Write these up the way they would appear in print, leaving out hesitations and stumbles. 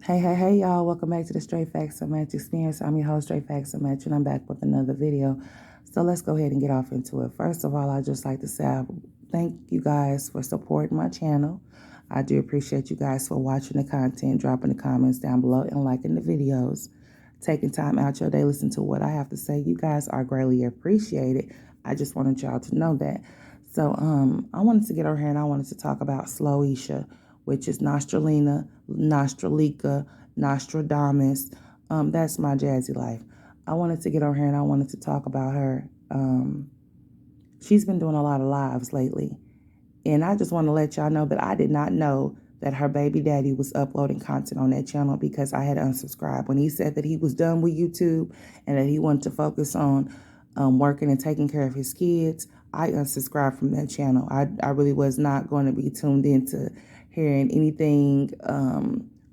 Hey, y'all. Welcome back to the Straight Facts and Match Experience. I'm your host, Straight Facts and Match, and I'm back with another video. So let's go ahead and get off into it. First of all, I'd just like to say thank you guys for supporting my channel. I do appreciate you guys for watching the content, dropping the comments down below, and liking the videos. Taking time out your day, listen to what I have to say. You guys are greatly appreciated. I just wanted y'all to know that. So I wanted to get over here and I wanted to talk about Sloisha, which is Nostralina, Nostralica, Nostradamus. That's my jazzy life. I wanted to get over here and I wanted to talk about her. She's been doing a lot of lives lately. And I just want to let y'all know that I did not know that her baby daddy was uploading content on that channel because I had unsubscribed. When he said that he was done with YouTube and that he wanted to focus on working and taking care of his kids, I unsubscribed from that channel. I really was not going to be tuned into hearing anything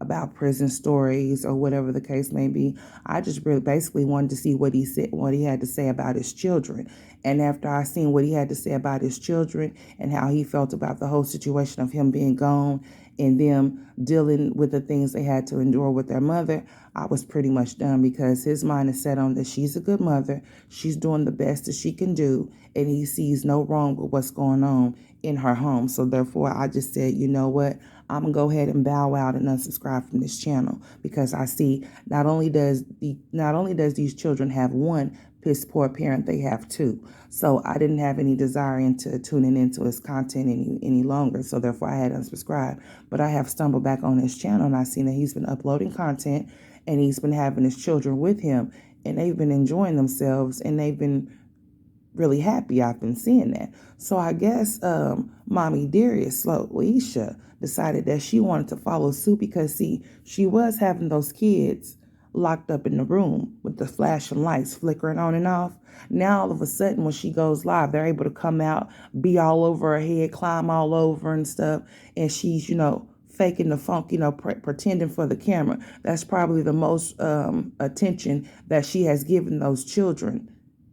about prison stories or whatever the case may be. I just really basically wanted to see what he said, what he had to say about his children. And after I seen what he had to say about his children and how he felt about the whole situation of him being gone and them dealing with the things they had to endure with their mother, I was pretty much done because his mind is set on that she's a good mother. She's doing the best that she can do, and he sees no wrong with what's going on in her home. So therefore, I just said, you know what? I'm gonna go ahead and bow out and unsubscribe from this channel because I see not only does these children have one piss poor parent, they have two. So I didn't have any desire into tuning into his content any longer. So therefore, I had unsubscribed. But I have stumbled back on his channel and I seen that he's been uploading content and he's been having his children with him and they've been enjoying themselves and they've been really happy. I've been seeing that. So I guess Mommy Darius Sloisha decided that she wanted to follow suit because, see, she was having those kids locked up in the room with the flashing lights flickering on and off. Now, all of a sudden, when she goes live, they're able to come out, be all over her head, climb all over and stuff. And she's, faking the funk, pretending for the camera. That's probably the most attention that she has given those children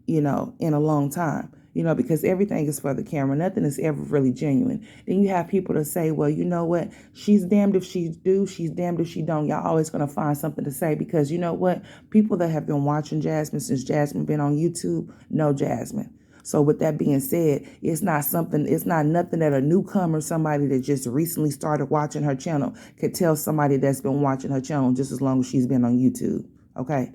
in a long time, because everything is for the camera. Nothing is ever really genuine. Then you have people to say, well, you know what? She's damned if she do, she's damned if she don't. Y'all always going to find something to say because you know what? People that have been watching Jasmine since Jasmine been on YouTube know Jasmine. So with that being said, it's not nothing that a newcomer, somebody that just recently started watching her channel could tell somebody that's been watching her channel just as long as she's been on YouTube. Okay?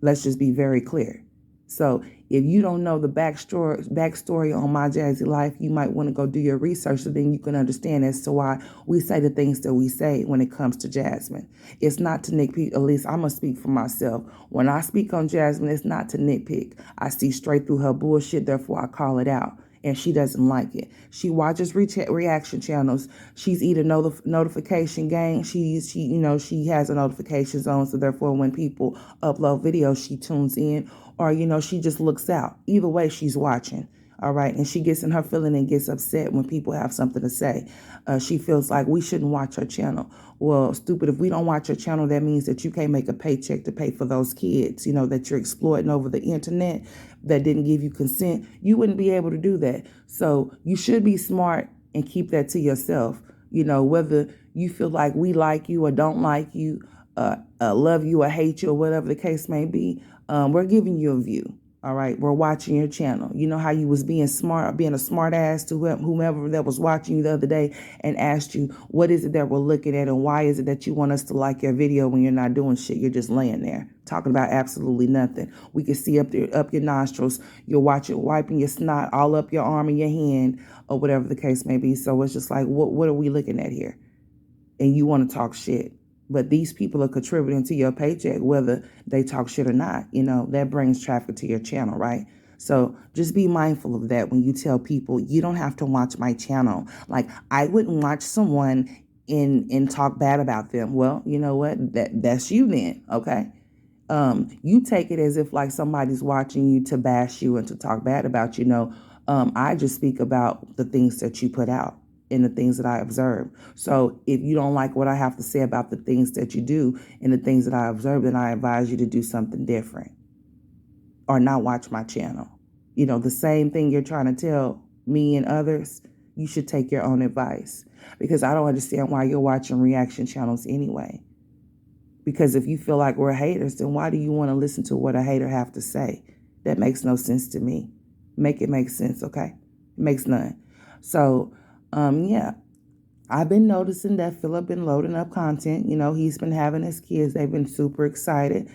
Let's just be very clear. So if you don't know the backstory on my jazzy life, you might want to go do your research so then you can understand as to why we say the things that we say when it comes to Jasmine. It's not to nitpick, at least I'm going to speak for myself. When I speak on Jasmine, it's not to nitpick. I see straight through her bullshit, therefore I call it out. And she doesn't like it. She watches reaction channels. She's either notification gang. She has a notification zone. So therefore, when people upload videos, she tunes in, or she just looks out. Either way, she's watching. All right, and she gets in her feeling and gets upset when people have something to say. She feels like we shouldn't watch her channel. Well, stupid, if we don't watch her channel, that means that you can't make a paycheck to pay for those kids, that you're exploiting over the internet that didn't give you consent. You wouldn't be able to do that. So you should be smart and keep that to yourself. Whether you feel like we like you or don't like you, love you or hate you or whatever the case may be, we're giving you a view. All right, we're watching your channel. You know how you was being smart, being a smart ass to whomever that was watching you the other day and asked you, what is it that we're looking at and why is it that you want us to like your video when you're not doing shit? You're just laying there talking about absolutely nothing. We can see up your nostrils. You're wiping your snot all up your arm and your hand or whatever the case may be. So it's just like, what are we looking at here? And you want to talk shit. But these people are contributing to your paycheck, whether they talk shit or not. That brings traffic to your channel, right? So just be mindful of that when you tell people you don't have to watch my channel. Like, I wouldn't watch someone and talk bad about them. Well, you know what? That's you then, okay? You take it as if like somebody's watching you to bash you and to talk bad about you. I just speak about the things that you put out and the things that I observe. So if you don't like what I have to say about the things that you do and the things that I observe, then I advise you to do something different or not watch my channel. The same thing you're trying to tell me and others, you should take your own advice. Because I don't understand why you're watching reaction channels anyway. Because if you feel like we're haters, then why do you want to listen to what a hater have to say? That makes no sense to me. Make it make sense, okay? It makes none. So, yeah, I've been noticing that Phillip been loading up content. He's been having his kids. They've been super excited.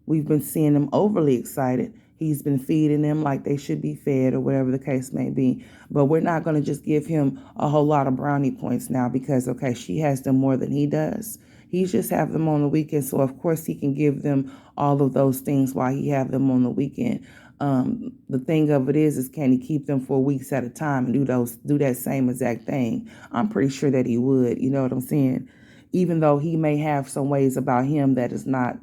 We've been seeing them overly excited. He's been feeding them like they should be fed or whatever the case may be. But we're not going to just give him a whole lot of brownie points now because, okay, she has them more than he does. He's just have them on the weekend. So, of course, he can give them all of those things while he have them on the weekend. The thing of it is can he keep them for weeks at a time and do that same exact thing? I'm pretty sure that he would. You know what I'm saying? Even though he may have some ways about him that is not,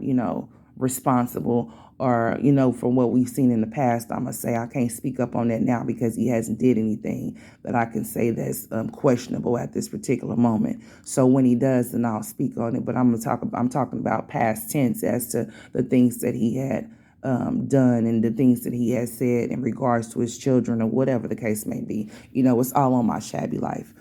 responsible or, from what we've seen in the past, I'm going to say I can't speak up on that now because he hasn't did anything that I can say that's questionable at this particular moment. So when he does, then I'll speak on it. But I'm talking about past tense as to the things that he had done and the things that he has said in regards to his children or whatever the case may be. It's all on my shabby life.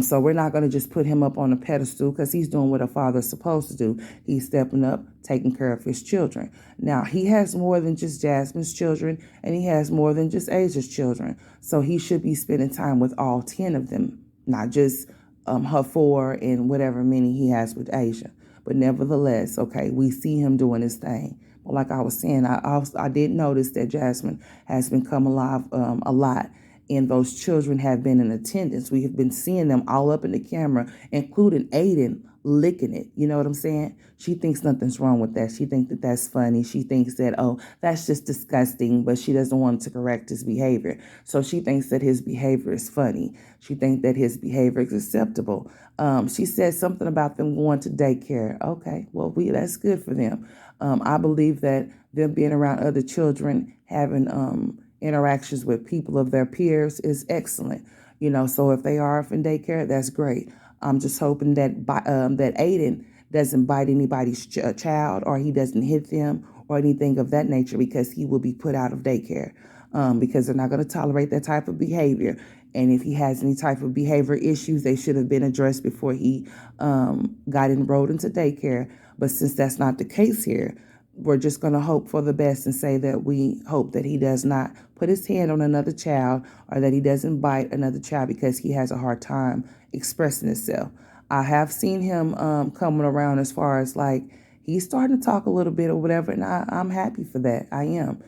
So we're not going to just put him up on a pedestal because he's doing what a father's supposed to do. He's stepping up, taking care of his children. Now, he has more than just Jasmine's children, and he has more than just Asia's children. So he should be spending time with all 10 of them, not just her 4 and whatever many he has with Asia. But nevertheless, okay, we see him doing his thing. But like I was saying, I did notice that Jasmine has been come alive a lot. And those children have been in attendance. We have been seeing them all up in the camera, including Aiden licking it. You know what I'm saying? She thinks nothing's wrong with that. She thinks that that's funny. She thinks that, oh, that's just disgusting, but she doesn't want to correct his behavior. So she thinks that his behavior is funny. She thinks that his behavior is acceptable. She said something about them going to daycare. Okay, well, that's good for them. I believe that them being around other children, having interactions with people of their peers is excellent. So if they are in daycare, that's great. I'm just hoping that that Aiden doesn't bite anybody's child or he doesn't hit them or anything of that nature because he will be put out of daycare because they're not going to tolerate that type of behavior. And if he has any type of behavior issues, they should have been addressed before he got enrolled into daycare. But since that's not the case here, we're just going to hope for the best and say that we hope that he does not put his hand on another child or that he doesn't bite another child because he has a hard time expressing himself. I have seen him coming around as far as like he's starting to talk a little bit or whatever, and I'm happy for that. I am.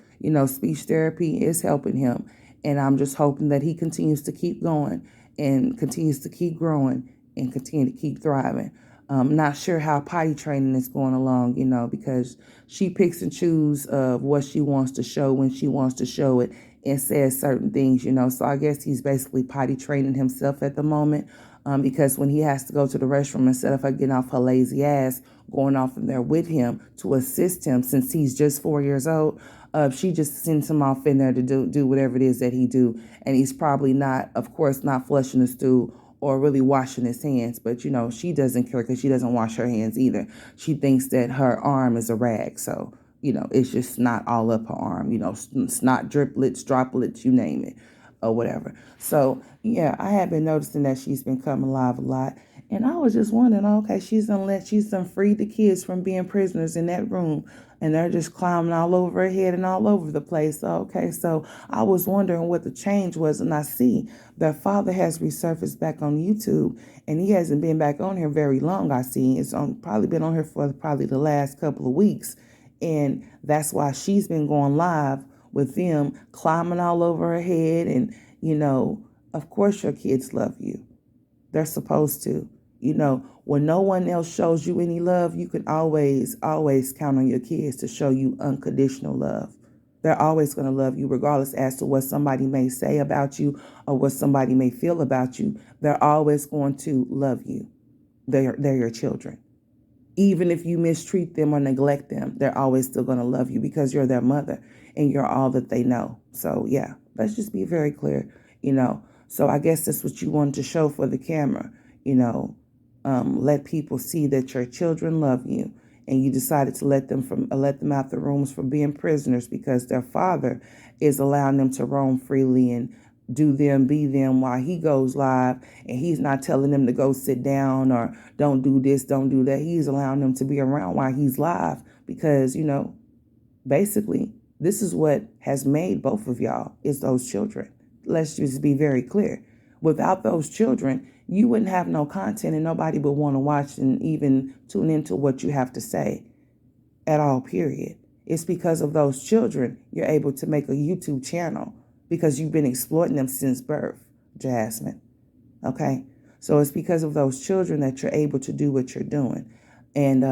Speech therapy is helping him, and I'm just hoping that he continues to keep going and continues to keep growing and continue to keep thriving. I'm not sure how potty training is going along, because she picks and chooses what she wants to show when she wants to show it and says certain things, So I guess he's basically potty training himself at the moment because when he has to go to the restroom, instead of her getting off her lazy ass, going off in there with him to assist him since he's just 4 years old, she just sends him off in there to do whatever it is that he do. And he's probably not, of course, not flushing the stool or really washing his hands. But, she doesn't care because she doesn't wash her hands either. She thinks that her arm is a rag. So, it's just not all up her arm, snot driplets, droplets, you name it or whatever. So, yeah, I have been noticing that she's been coming live a lot. And I was just wondering, okay, she's done freed the kids from being prisoners in that room. And they're just climbing all over her head and all over the place. Okay, so I was wondering what the change was. And I see their father has resurfaced back on YouTube. And he hasn't been back on here very long, I see. It's probably been on here for probably the last couple of weeks. And that's why she's been going live with them climbing all over her head. And, of course your kids love you. They're supposed to. When no one else shows you any love, you can always count on your kids to show you unconditional love. They're always going to love you regardless as to what somebody may say about you or what somebody may feel about you. They're always going to love you. They're your children. Even if you mistreat them or neglect them, they're always still going to love you because you're their mother and you're all that they know. So, yeah, let's just be very clear, So I guess that's what you wanted to show for the camera, let people see that your children love you, and you decided to let them out the rooms for being prisoners because their father is allowing them to roam freely and do them, be them while he goes live, and he's not telling them to go sit down or don't do this, don't do that. He's allowing them to be around while he's live because, basically, this is what has made both of y'all is those children. Let's just be very clear. Without those children, you wouldn't have no content and nobody would want to watch and even tune into what you have to say at all, period. It's because of those children you're able to make a YouTube channel because you've been exploiting them since birth, Jasmine. Okay? So it's because of those children that you're able to do what you're doing. And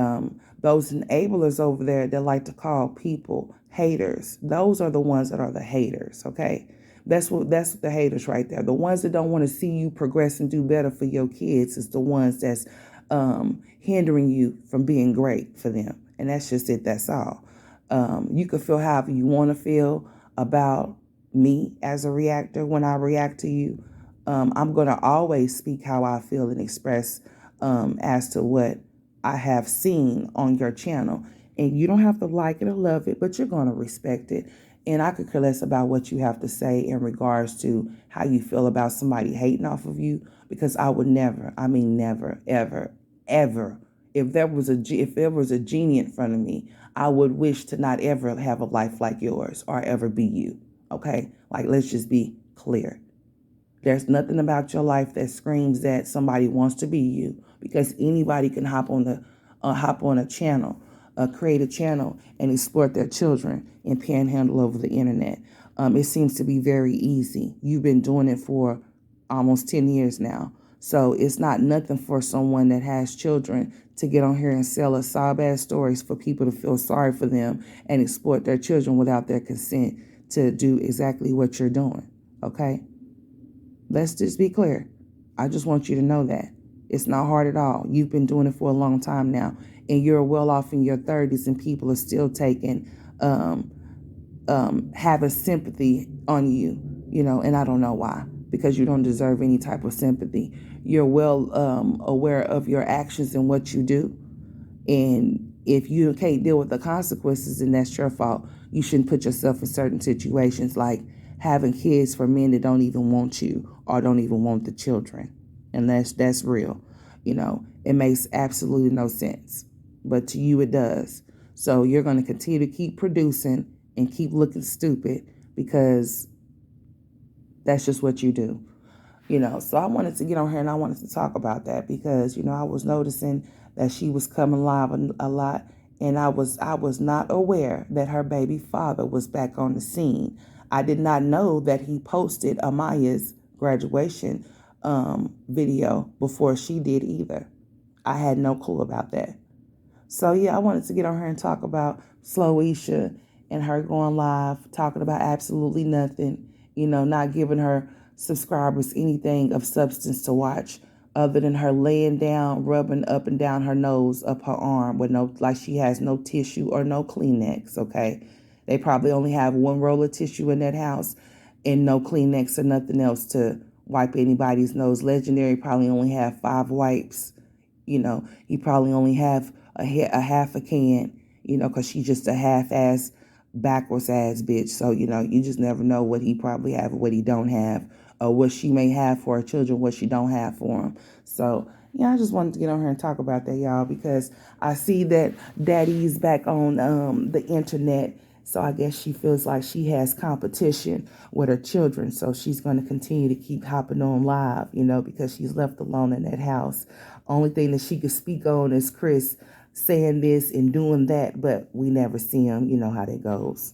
those enablers over there that like to call people haters, those are the ones that are the haters, okay? That's the haters right there. The ones that don't want to see you progress and do better for your kids is the ones that's hindering you from being great for them. And that's just it. That's all. You can feel however you want to feel about me as a reactor. When I react to you, I'm going to always speak how I feel and express as to what I have seen on your channel. And you don't have to like it or love it, but you're going to respect it. And I could care less about what you have to say in regards to how you feel about somebody hating off of you, because I would never, I mean never, ever, ever, if there was a genie in front of me, I would wish to not ever have a life like yours or ever be you. Okay? Like, let's just be clear. There's nothing about your life that screams that somebody wants to be you, because anybody can hop on a channel, create a channel and exploit their children and panhandle over the internet. It seems to be very easy. You've been doing it for almost 10 years now. So it's not nothing for someone that has children to get on here and sell us sob-ass stories for people to feel sorry for them and exploit their children without their consent to do exactly what you're doing. Okay? Let's just be clear. I just want you to know that. It's not hard at all. You've been doing it for a long time now, and you're well off in your 30s, and people are still taking, having sympathy on you, and I don't know why, because you don't deserve any type of sympathy. You're well aware of your actions and what you do, and if you can't deal with the consequences, then that's your fault. You shouldn't put yourself in certain situations like having kids for men that don't even want you or don't even want the children. And that's real. It makes absolutely no sense. But to you, it does. So you're going to continue to keep producing and keep looking stupid because that's just what you do. So I wanted to get on here and I wanted to talk about that because, I was noticing that she was coming live a lot, and I was not aware that her baby father was back on the scene. I did not know that he posted Amaya's graduation video before she did either. I had no clue about that. So yeah, I wanted to get on here and talk about Sloisha and her going live, talking about absolutely nothing, not giving her subscribers anything of substance to watch other than her laying down, rubbing up and down her nose, up her arm with like she has no tissue or no Kleenex, okay? They probably only have one roll of tissue in that house and no Kleenex or nothing else to wipe anybody's nose. Legendary probably only have 5 wipes. He probably only have a half a can, because she's just a half-ass, backwards-ass bitch. So, you just never know what he probably have or what he don't have, or what she may have for her children, what she don't have for them. So, yeah, I just wanted to get on here and talk about that, y'all, because I see that Daddy's back on the internet. So I guess she feels like she has competition with her children. So she's going to continue to keep hopping on live, because she's left alone in that house. Only thing that she could speak on is Chris saying this and doing that, but we never see him. You know how that goes.